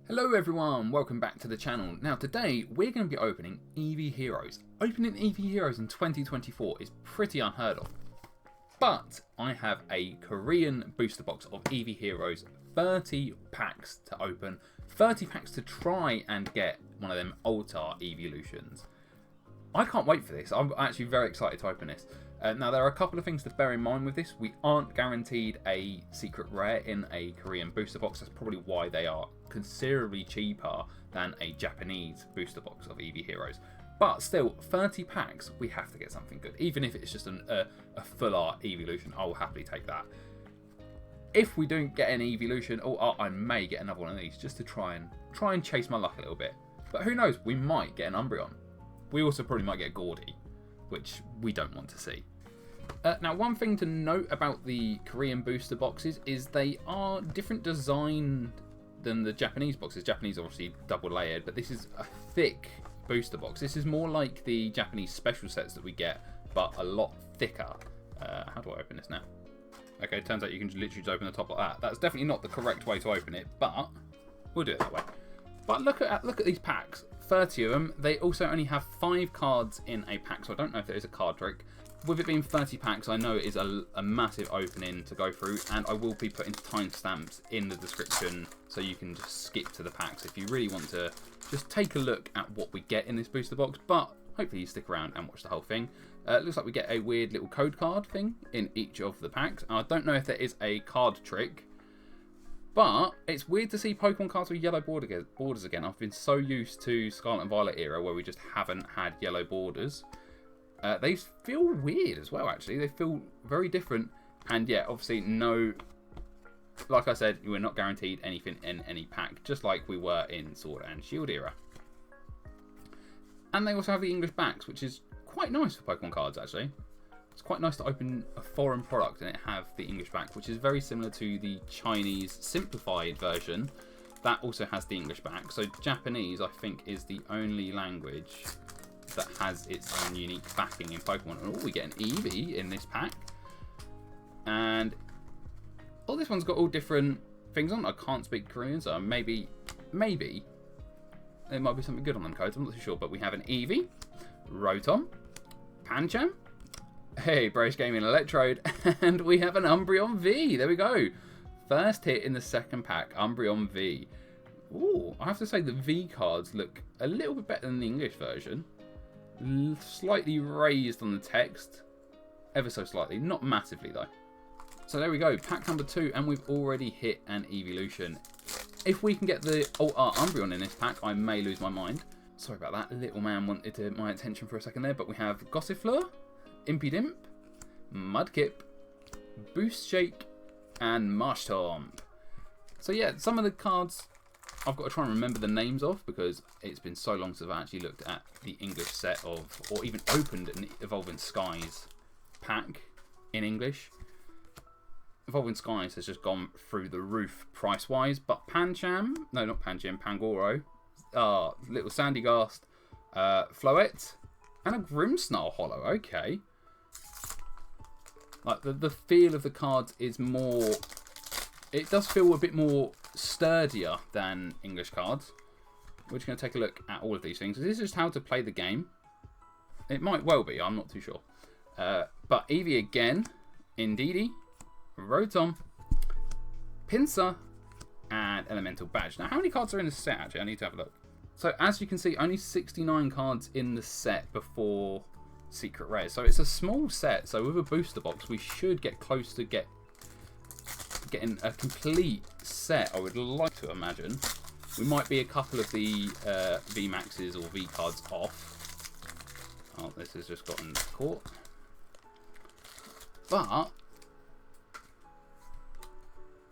Hello everyone, welcome back to the channel. Now today we're going to be opening Eevee Heroes. Opening Eevee Heroes in 2024 is pretty unheard of. But I have a Korean booster box of Eevee Heroes, 30 packs to open, 30 packs to try and get one of them Altar Evolutions. I can't wait for this. I'm actually very excited to open this. Now there are a couple of things to bear in mind with this. We aren't guaranteed a secret rare in a Korean booster box. That's probably why they are considerably cheaper than a Japanese booster box of Eevee Heroes. But still, 30 packs, we have to get something good. Even if it's just a full art evolution, I will happily take that. If we don't get an evolution, I may get another one of these just to try and chase my luck a little bit. But who knows, we might get an Umbreon. We also probably might get Gordy, which we don't want to see. Now, one thing to note about the Korean booster boxes is they are different design than the Japanese boxes. Japanese obviously double layered, but this is a thick booster box. This is more like the Japanese special sets that we get, but a lot thicker. How do I open this now? Okay, turns out you can literally just open the top like that. That's definitely not the correct way to open it, but we'll do it that way. But look at these packs. 30 of them. They also only have 5 cards in a pack, so I don't know if there is a card trick. With it being 30 packs, I know it is a massive opening to go through, and I will be putting timestamps in the description so you can just skip to the packs if you really want to just take a look at what we get in this booster box, but hopefully you stick around and watch the whole thing. It looks like we get a weird little code card thing in each of the packs. I don't know if there is a card trick, but it's weird to see Pokemon cards with yellow borders again. I've been so used to Scarlet and Violet era where we just haven't had yellow borders. They feel weird as well, actually. They feel very different. And yeah, obviously no... Like I said, we're not guaranteed anything in any pack, just like we were in Sword and Shield era. And they also have the English backs, which is quite nice for Pokemon cards, actually. It's quite nice to open a foreign product and it have the English back, which is very similar to the Chinese simplified version. That also has the English back. So Japanese, I think, is the only language that has its own unique backing in Pokemon. And we get an Eevee in this pack. And this one's got all different things on. I can't speak Korean, so maybe there might be something good on them codes. I'm not too sure. But we have an Eevee, Rotom, Pancham, hey, British Gaming Electrode, and we have an Umbreon V. There we go. First hit in the second pack, Umbreon V. Ooh, I have to say the V cards look a little bit better than the English version. Slightly raised on the text. Ever so slightly. Not massively, though. So there we go. Pack number 2, and we've already hit an evolution. If we can get the Altar Umbreon in this pack, I may lose my mind. Sorry about that. Little man wanted my attention for a second there, but we have Gossifleur, Impidimp, Mudkip, Boost Shake, and Marshtomp. So yeah, some of the cards I've got to try and remember the names of because it's been so long since I've actually looked at the English set of, or even opened an Evolving Skies pack in English. Evolving Skies has just gone through the roof price-wise, but Pancham, no, not Pancham, Pangoro, little Sandygast, Floette, and a Grimmsnarl Holo. Okay. Like the feel of the cards is more... It does feel a bit more sturdier than English cards. We're just going to take a look at all of these things. This is just how to play the game. It might well be, I'm not too sure. But Eevee again, Indeedee, Rotom, Pinsir, and Elemental Badge. Now, how many cards are in the set, actually? I need to have a look. So, as you can see, only 69 cards in the set before Secret Rare. So, it's a small set. So, with a booster box, we should get close to getting a complete set, I would like to imagine. We might be a couple of the Vmaxes or V cards off. Oh, this has just gotten caught. But...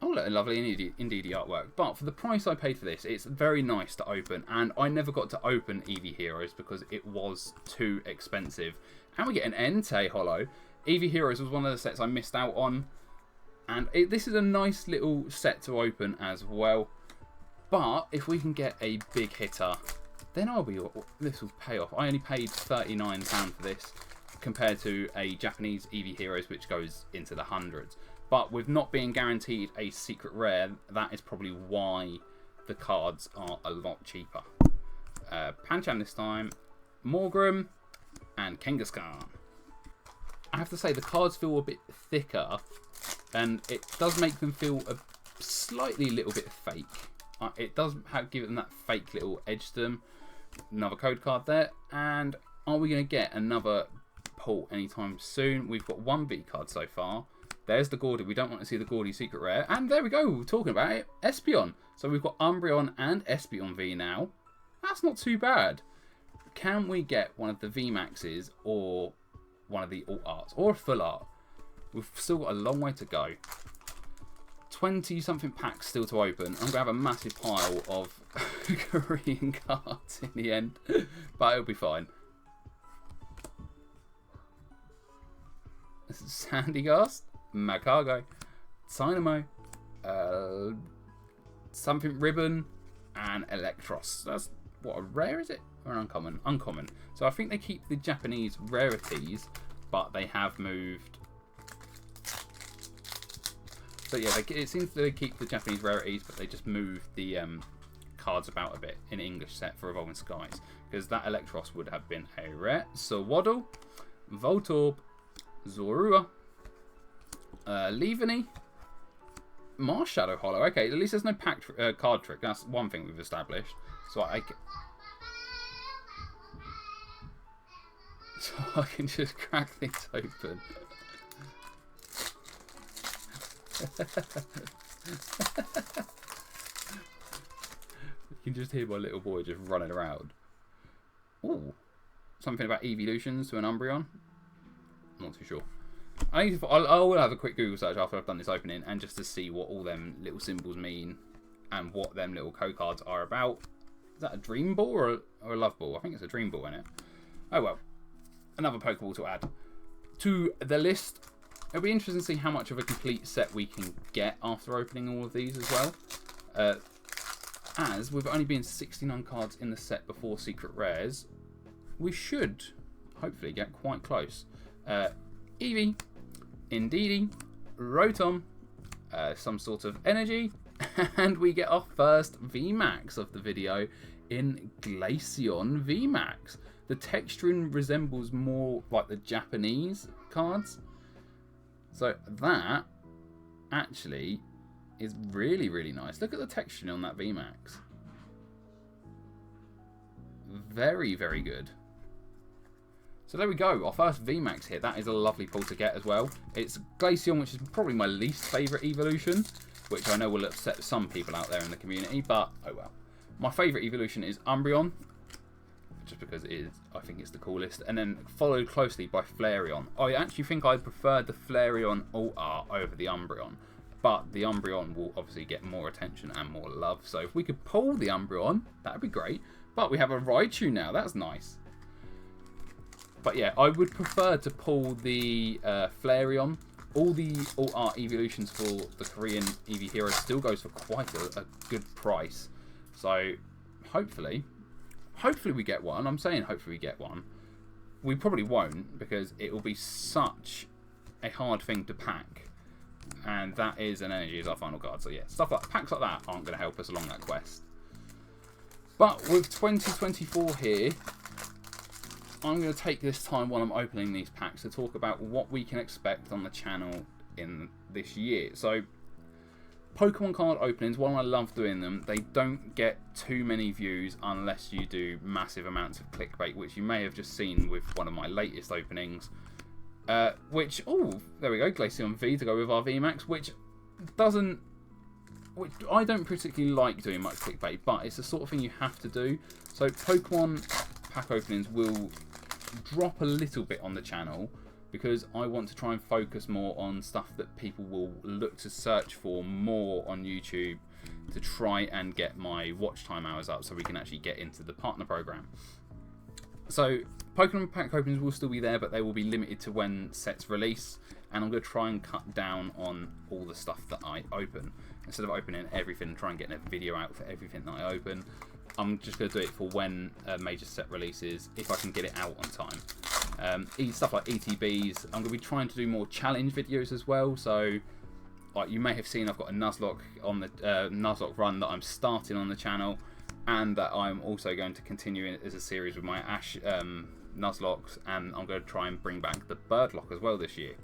oh, look, lovely Indeedee artwork. But for the price I paid for this, it's very nice to open. And I never got to open Eevee Heroes because it was too expensive. And we get an Entei Holo. Eevee Heroes was one of the sets I missed out on. And this is a nice little set to open as well. But if we can get a big hitter, then this will pay off. I only paid £39 for this compared to a Japanese Eevee Heroes, which goes into the hundreds. But with not being guaranteed a secret rare, that is probably why the cards are a lot cheaper. Pancham this time, Morgrim, and Kangaskhan. I have to say the cards feel a bit thicker, and it does make them feel a slightly little bit fake. It does give them that fake little edge to them. Another code card there, and are we going to get another pull anytime soon? We've got one V card so far. There's the Gordy. We don't want to see the Gordy secret rare, and there we go. We're talking about it. Espeon. So we've got Umbreon and Espeon V now. That's not too bad. Can we get one of the Vmaxes or one of the alt arts or a full art? We've still got a long way to go. 20 something packs still to open. I'm going to have a massive pile of Korean cards in the end, but it'll be fine. This is Sandygast, Magcargo, Dynamo, something Ribbon, and Electros. That's what, a rare is it? Or an uncommon? Uncommon. So I think they keep the Japanese rarities, but they have moved. So yeah, it seems that they keep the Japanese rarities, but they just move the cards about a bit in English set for Evolving Skies. Because that Electros would have been a rare. So Waddle, Voltorb, Zorua, Leaveney, Marshadow Holo. Okay, at least there's no pack card trick. That's one thing we've established. So I can just crack things open. You can just hear my little boy just running around. Ooh, something about evolutions to an Umbreon. Not too sure. I will have a quick Google search after I've done this opening, and just to see what all them little symbols mean and what them little code cards are about. Is that a Dream Ball or a Love Ball? I think it's a Dream Ball in it. Oh well, another Pokeball to add to the list. It'll be interesting to see how much of a complete set we can get after opening all of these as well. As we've only been 69 cards in the set before Secret Rares, we should hopefully get quite close. Eevee, Indeedee, Rotom, some sort of energy, and we get our first Vmax of the video in Glaceon Vmax. The texturing resembles more like the Japanese cards. So that actually is really, really nice. Look at the texturing on that Vmax. Very, very good. So there we go, our first Vmax here. That is a lovely pull to get as well. It's Glaceon, which is probably my least favourite evolution, which I know will upset some people out there in the community, but oh well. My favourite evolution is Umbreon, just because it is, I think it's the coolest, and then followed closely by Flareon. I actually think I prefer the Flareon alt art over the Umbreon, but the Umbreon will obviously get more attention and more love, so if we could pull the Umbreon, that would be great. But we have a Raichu now, that's nice. But yeah, I would prefer to pull the Flareon. All the alt art evolutions for the Korean Eevee Heroes still goes for quite a good price. So hopefully we get one. I'm saying hopefully we get one. We probably won't, because it will be such a hard thing to pack. And that is an energy as our final card. So yeah, packs like that aren't going to help us along that quest. But with 2024 here, I'm going to take this time while I'm opening these packs to talk about what we can expect on the channel in this year. So, Pokemon card openings, while I love doing them, they don't get too many views unless you do massive amounts of clickbait, which you may have just seen with one of my latest openings. There we go, Glaceon V to go with our VMAX, which I don't particularly like doing much clickbait, but it's the sort of thing you have to do. So Pokemon pack openings will drop a little bit on the channel because I want to try and focus more on stuff that people will look to search for more on YouTube to try and get my watch time hours up so we can actually get into the partner program. So Pokemon pack openings will still be there, but they will be limited to when sets release, and I'm going to try and cut down on all the stuff that I open. Instead of opening everything and try and getting a video out for everything that I open, I'm just going to do it for when a major set releases, if I can get it out on time. Stuff like ETBs, I'm going to be trying to do more challenge videos as well, so like you may have seen, I've got a Nuzlocke on the Nuzlocke run that I'm starting on the channel, and that I'm also going to continue in as a series with my Ash Nuzlocks, and I'm going to try and bring back the Birdlock as well this year.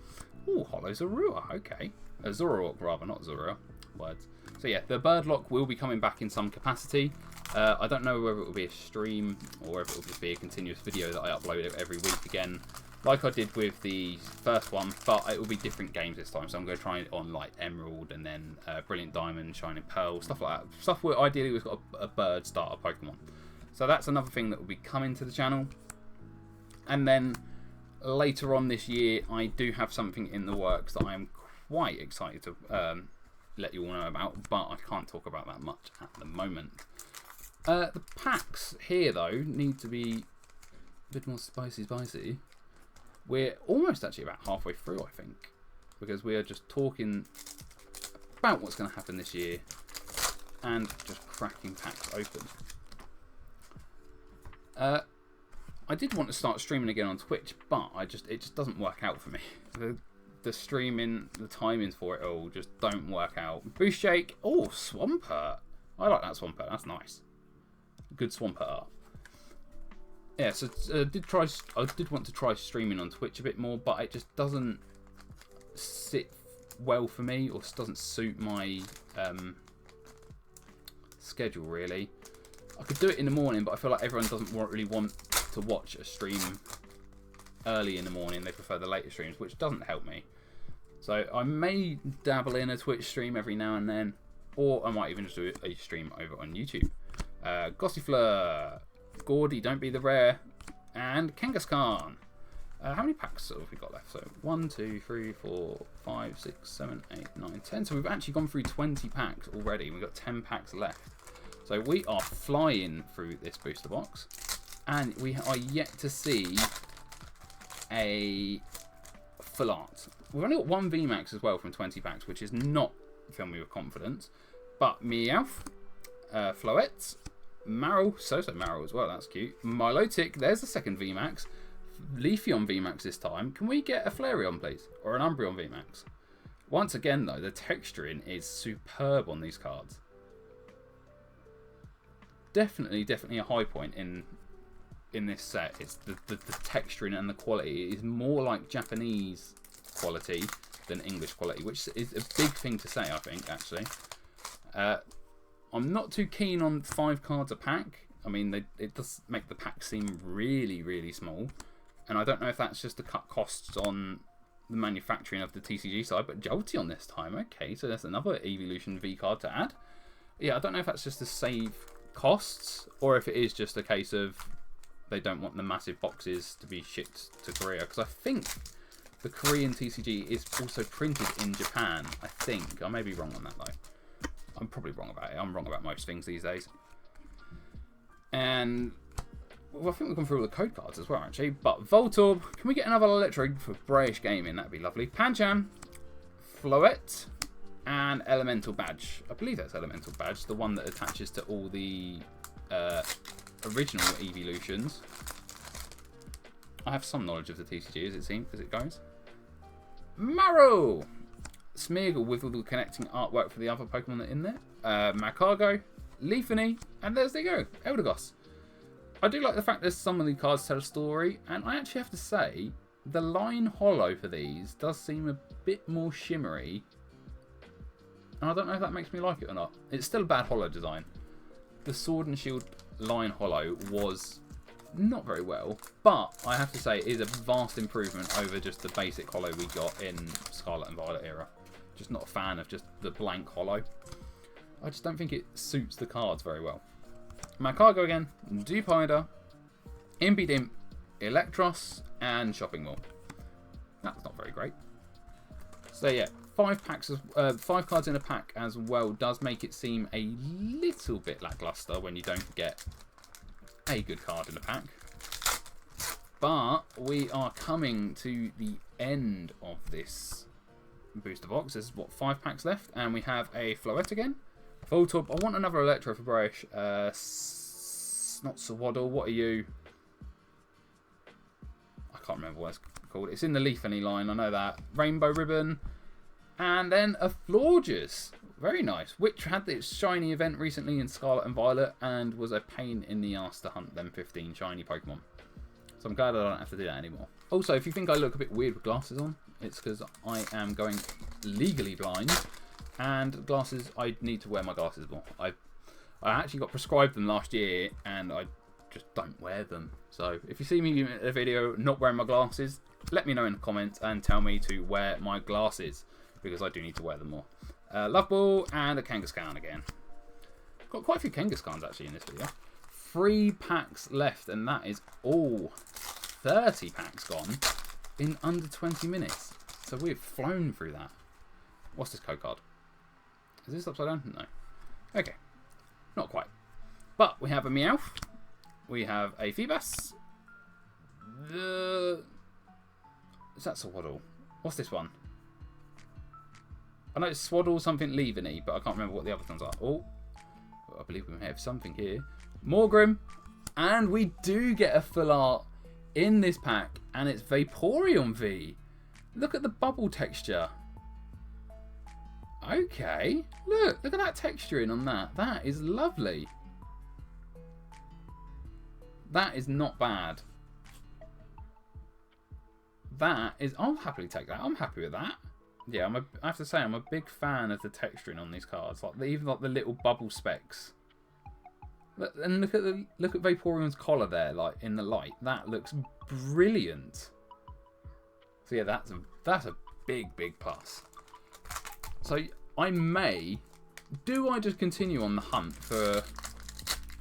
Oh, Holo Zorua, okay. Zoroark rather, not Zorua. Words. So yeah, the Birdlock will be coming back in some capacity. I don't know whether it will be a stream or if it will just be a continuous video that I upload every week again, like I did with the first one, but it will be different games this time. So I'm going to try it on like Emerald and then Brilliant Diamond, Shining Pearl, stuff like that. Stuff where ideally we've got a bird starter Pokemon. So that's another thing that will be coming to the channel. And then later on this year, I do have something in the works that I'm quite excited to let you all know about, but I can't talk about that much at the moment. The packs here, though, need to be a bit more spicy. We're almost actually about halfway through, I think, because we are just talking about what's going to happen this year and just cracking packs open. I did want to start streaming again on Twitch, but it just doesn't work out for me. The streaming, the timings for it all just don't work out. Boost Shake, oh, Swampert. I like that Swampert, that's nice. Good Swampert art. Yeah, so I did want to try streaming on Twitch a bit more, but it just doesn't sit well for me, or doesn't suit my schedule really. I could do it in the morning, but I feel like everyone doesn't really want to watch a stream early in the morning. They prefer the later streams, which doesn't help me. So I may dabble in a Twitch stream every now and then, or I might even just do a stream over on YouTube. Gossifleur, Gordy, Don't Be the Rare, and Kangaskhan. How many packs have we got left? So 1, 2, 3, 4, 5, 6, 7, 8, 9, 10. So we've actually gone through 20 packs already. We've got 10 packs left. So we are flying through this booster box, and we are yet to see a full art. We've only got one Vmax as well from 20 packs, which is not filling me with confidence. But Meowth, Floette, Marill, so Marill as well, that's cute. Milotic, there's the second Vmax. Leafeon Vmax this time. Can we get a Flareon, please? Or an Umbreon Vmax? Once again, though, the texturing is superb on these cards. Definitely a high point in this set. It's the texturing and the quality is more like Japanese quality than English quality, which is a big thing to say, I think, actually. I'm not too keen on 5 cards a pack. I mean, it does make the pack seem really small. And I don't know if that's just to cut costs on the manufacturing of the TCG side, but Jolteon this time. Okay, so that's another Evolution V card to add. Yeah, I don't know if that's just to save costs, or if it is just a case of they don't want the massive boxes to be shipped to Korea. Because I think the Korean TCG is also printed in Japan, I think. I may be wrong on that, though. I'm probably wrong about it. I'm wrong about most things these days. And well, I think we've gone through all the code cards as well, actually. But Voltorb, can we get another Electro for Brayish Gaming? That'd be lovely. Pancham, Floette, and Elemental Badge. I believe that's Elemental Badge, the one that attaches to all the original Evolutions. I have some knowledge of the TCG, as it goes. Marrow! Smeargle with all the connecting artwork for the other Pokemon that are in there. Magcargo, Leafeon, and there's they go, Eldegoss. I do like the fact that some of the cards tell a story, and I actually have to say, the line Holo for these does seem a bit more shimmery. And I don't know if that makes me like it or not. It's still a bad Holo design. The Sword and Shield line Holo was not very well, but I have to say it is a vast improvement over just the basic Holo we got in Scarlet and Violet era. Just not a fan of just the blank Holo. I just don't think it suits the cards very well. Magcargo again, Dewpider, Impidimp, Electros, and Shopping Mall. That's not very great. So yeah, 5 cards in a pack as well does make it seem a little bit lackluster when you don't get a good card in a pack. But we are coming to the end of this booster box. There's what, 5 packs left, and we have a Floette again. Voltorb, I want another Electro for Brayish. Not Swaddle, what are you? I can't remember what it's called. It's in the Leafeon line, I know that. Rainbow Ribbon, And then a Florges. Very nice. Which had its shiny event recently in Scarlet and Violet and was a pain in the ass to hunt them 15 shiny Pokemon. So I'm glad I don't have to do that anymore. Also, if you think I look a bit weird with glasses on, it's because I am going legally blind. And glasses, I need to wear my glasses more. I actually got prescribed them last year and I just don't wear them. So if you see me in a video not wearing my glasses, let me know in the comments and tell me to wear my glasses, because I do need to wear them more. Love Ball and a Kangaskhan again. Got quite a few Kangaskhan's actually in this video. 3 packs left, and that is all 30 packs gone in under 20 minutes. So we've flown through that. What's this code card? Is this upside down? No. Okay. Not quite. But we have a Meowth. We have a Feebas. Is that Swaddle? What's this one? I know it's Swaddle something Leaveney, but I can't remember what the other ones are. Oh, I believe we may have something here. Morgrim. And we do get a full art in this pack, and it's Vaporeon V. Look at the bubble texture. Okay. Look at that texturing on that. That is lovely. That is not bad. That is... I'll happily take that. I'm happy with that. Yeah, I have to say, I'm a big fan of the texturing on these cards. Like even like the little bubble specks. And look at Vaporeon's collar there, like in the light. That looks brilliant. So yeah, that's a big plus. So I may... Do I just continue on the hunt for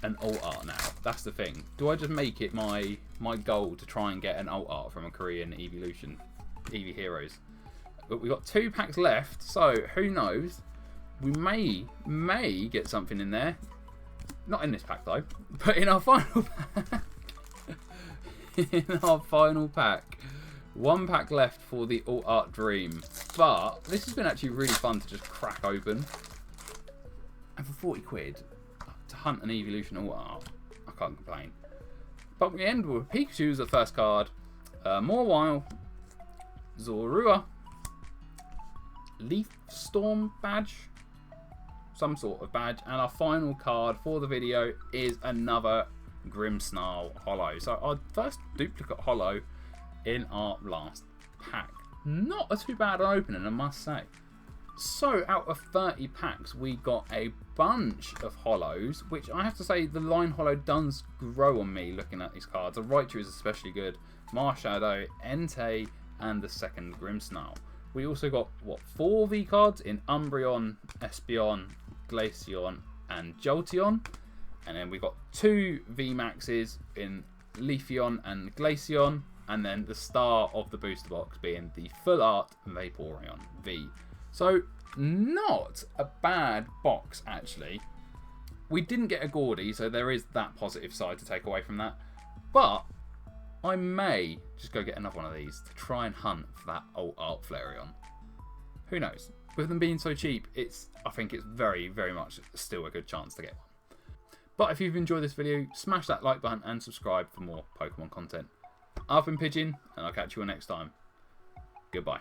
an alt art now? That's the thing. Do I just make it my goal to try and get an alt art from a Korean Eevee Heroes? But we've got 2 packs left, so who knows? We may get something in there. Not in this pack though, but in our final pack. In our final pack. 1 pack left for the alt art dream. But this has been actually really fun to just crack open. And for 40 quid to hunt an evolution alt art, I can't complain. But we end with Pikachu as the first card, Mawile, Zorua, Leaf Storm badge, some sort of badge, and our final card for the video is another Grimmsnarl Holo. So our first duplicate Holo in our last pack. Not a too bad an opening, I must say. So out of 30 packs we got a bunch of Holos, which I have to say the line Holo does grow on me looking at these cards. The Raichu is especially good, Marshadow, Entei, and the second Grimmsnarl. We also got, what, 4 V cards in Umbreon, Espeon, Glaceon, and Jolteon. And then we got 2 Vmaxes in Leafeon and Glaceon. And then the star of the booster box being the full art Vaporeon V. So, not a bad box, actually. We didn't get a Gordy, so there is that positive side to take away from that. But I may just go get another one of these to try and hunt for that alt art Flareon. Who knows? With them being so cheap, I think it's very much still a good chance to get one. But if you've enjoyed this video, smash that like button and subscribe for more Pokemon content. I've been Pigeon, and I'll catch you all next time. Goodbye.